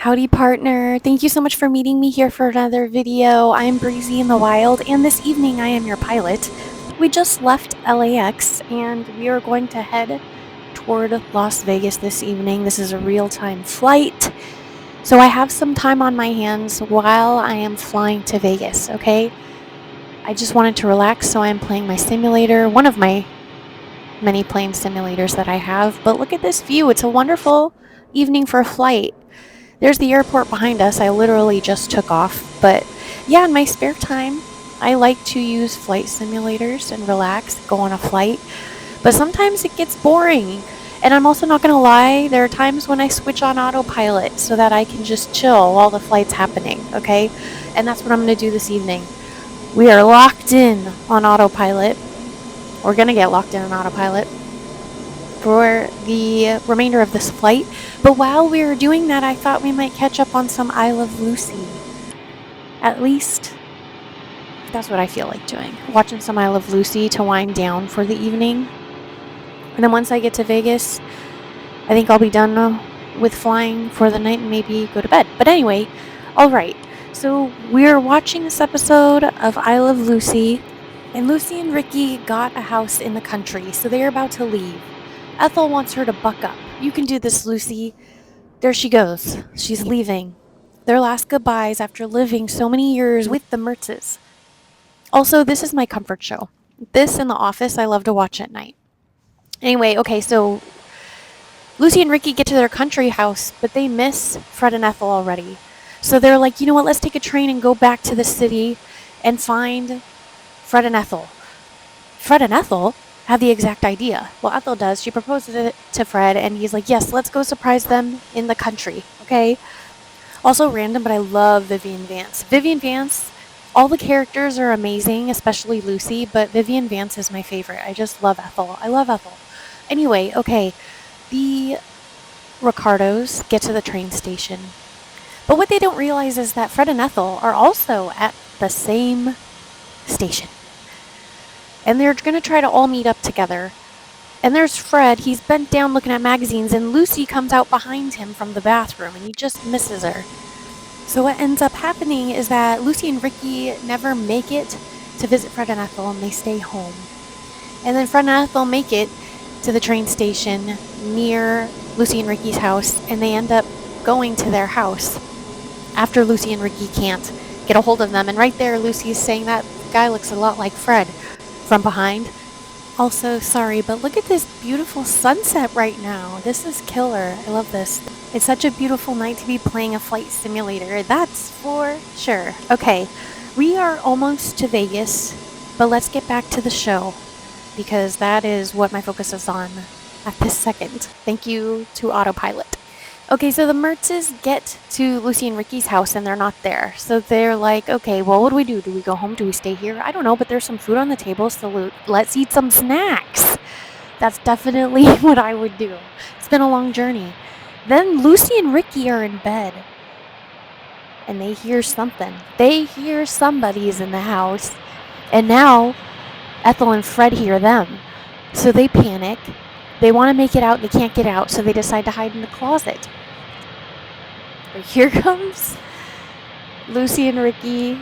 Howdy, partner. Thank you so much for meeting me here for another video. I'm Breezy in the Wild, and this evening I am your pilot. We just left LAX, and we are going to head toward Las Vegas this evening. This is a real-time flight, so I have some time on my hands while I am flying to Vegas, okay? I just wanted to relax, so I'm playing my simulator, one of my many plane simulators that I have. But look at this view. It's a wonderful evening for a flight. There's the airport behind us. I literally just took off. But yeah, in my spare time, I like to use flight simulators and relax, go on a flight. But sometimes it gets boring. And I'm also not going to lie, there are times when I switch on autopilot so that I can just chill while the flight's happening, okay? And that's what I'm going to do this evening. We are locked in on autopilot. We're going to get locked in on autopilot for the remainder of this flight. But while we were doing that, I thought we might catch up on some I Love Lucy. At least, that's what I feel like doing. Watching some I Love Lucy to wind down for the evening. And then once I get to Vegas, I think I'll be done with flying for the night and maybe go to bed. But anyway, alright. So we're watching this episode of I Love Lucy. And Lucy and Ricky got a house in the country, so they're about to leave. Ethel wants her to buck up. You can do this, Lucy. There she goes. She's leaving. Their last goodbyes after living so many years with the Mertzes. Also, this is my comfort show. This and The Office I love to watch at night. Anyway, okay, so Lucy and Ricky get to their country house, but they miss Fred and Ethel already. So they're like, you know what, let's take a train and go back to the city and find Fred and Ethel. Fred and Ethel have the exact idea. Well, Ethel does. She proposes it to Fred, and he's like, yes, let's go surprise them in the country, okay? Also random, but I love Vivian Vance. Vivian Vance, all the characters are amazing, especially Lucy, but Vivian Vance is my favorite. I just love Ethel. I love Ethel. Anyway, okay, the Ricardos get to the train station. But what they don't realize is that Fred and Ethel are also at the same station. And they're going to try to all meet up together. And there's Fred. He's bent down looking at magazines, and Lucy comes out behind him from the bathroom, and he just misses her. So what ends up happening is that Lucy and Ricky never make it to visit Fred and Ethel, and they stay home. And then Fred and Ethel make it to the train station near Lucy and Ricky's house, and they end up going to their house after Lucy and Ricky can't get a hold of them. And right there, Lucy's saying that guy looks a lot like Fred from behind. Also, sorry, but look at this beautiful sunset right now. This is killer. I love this. It's such a beautiful night to be playing a flight simulator. That's for sure. Okay, we are almost to Vegas, but let's get back to the show because that is what my focus is on at this second. Thank you to Autopilot. Okay, so the Mertzes get to Lucy and Ricky's house and they're not there. So they're like, okay, well, what do we do? Do we go home? Do we stay here? I don't know, but there's some food on the table, so let's eat some snacks. That's definitely what I would do. It's been a long journey. Then Lucy and Ricky are in bed. And they hear something. They hear somebody's in the house. And now Ethel and Fred hear them. So they panic. They want to make it out. They can't get out, so they decide to hide in the closet. But here comes Lucy and Ricky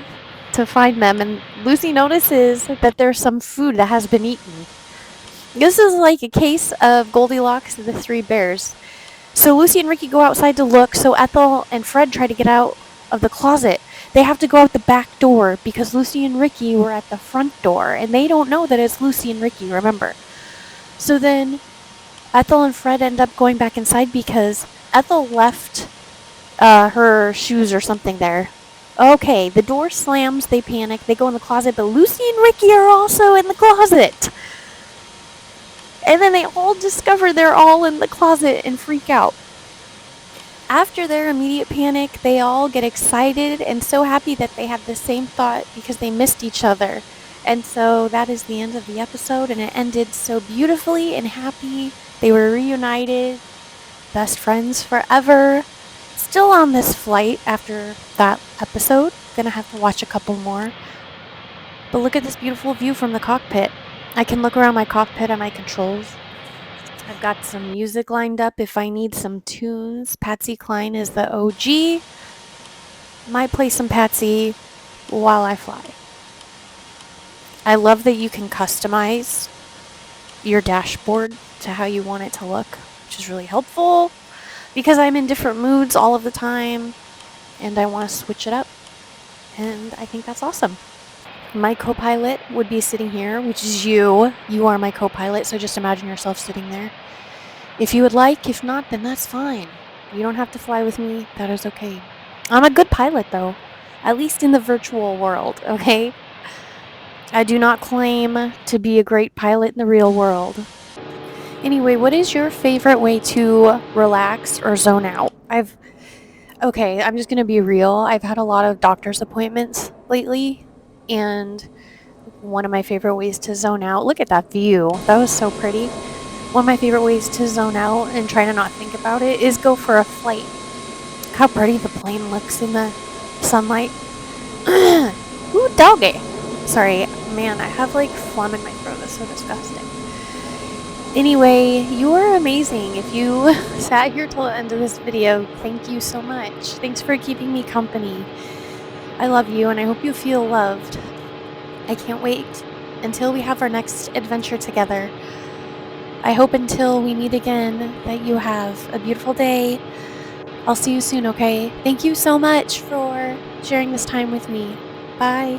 to find them, and Lucy notices that there's some food that has been eaten. This is like a case of Goldilocks and the Three Bears. So Lucy and Ricky go outside to look, so Ethel and Fred try to get out of the closet. They have to go out the back door because Lucy and Ricky were at the front door, and they don't know that it's Lucy and Ricky, remember. So then Ethel and Fred end up going back inside because Ethel left her shoes or something there. Okay, the door slams, they panic, they go in the closet, but Lucy and Ricky are also in the closet. And then they all discover they're all in the closet and freak out. After their immediate panic, they all get excited and so happy that they had the same thought because they missed each other. And so that is the end of the episode, and it ended so beautifully and happy. They were reunited, best friends forever. Still on this flight after that episode. Gonna have to watch a couple more. But look at this beautiful view from the cockpit. I can look around my cockpit at my controls. I've got some music lined up if I need some tunes. Patsy Cline is the OG. Might play some Patsy while I fly. I love that you can customize your dashboard to how you want it to look, which is really helpful because I'm in different moods all of the time and I want to switch it up. And I think that's awesome. My co-pilot would be sitting here, which is you. You are my co-pilot, so just imagine yourself sitting there. If you would like, if not, then that's fine. You don't have to fly with me. That is okay. I'm a good pilot, though. At least in the virtual world, okay? I do not claim to be a great pilot in the real world. Anyway, what is your favorite way to relax or zone out? Okay, I'm just gonna be real. I've had a lot of doctor's appointments lately, and one of my favorite ways to zone out, look at that view. That was so pretty. One of my favorite ways to zone out and try to not think about it is go for a flight. Look how pretty the plane looks in the sunlight. Ooh, doggy. Sorry, man, I have like phlegm in my throat. That's so disgusting. Anyway, you are amazing. If you sat here till the end of this video, thank you so much. Thanks for keeping me company. I love you and I hope you feel loved. I can't wait until we have our next adventure together. I hope until we meet again that you have a beautiful day. I'll see you soon, okay? Thank you so much for sharing this time with me. Bye.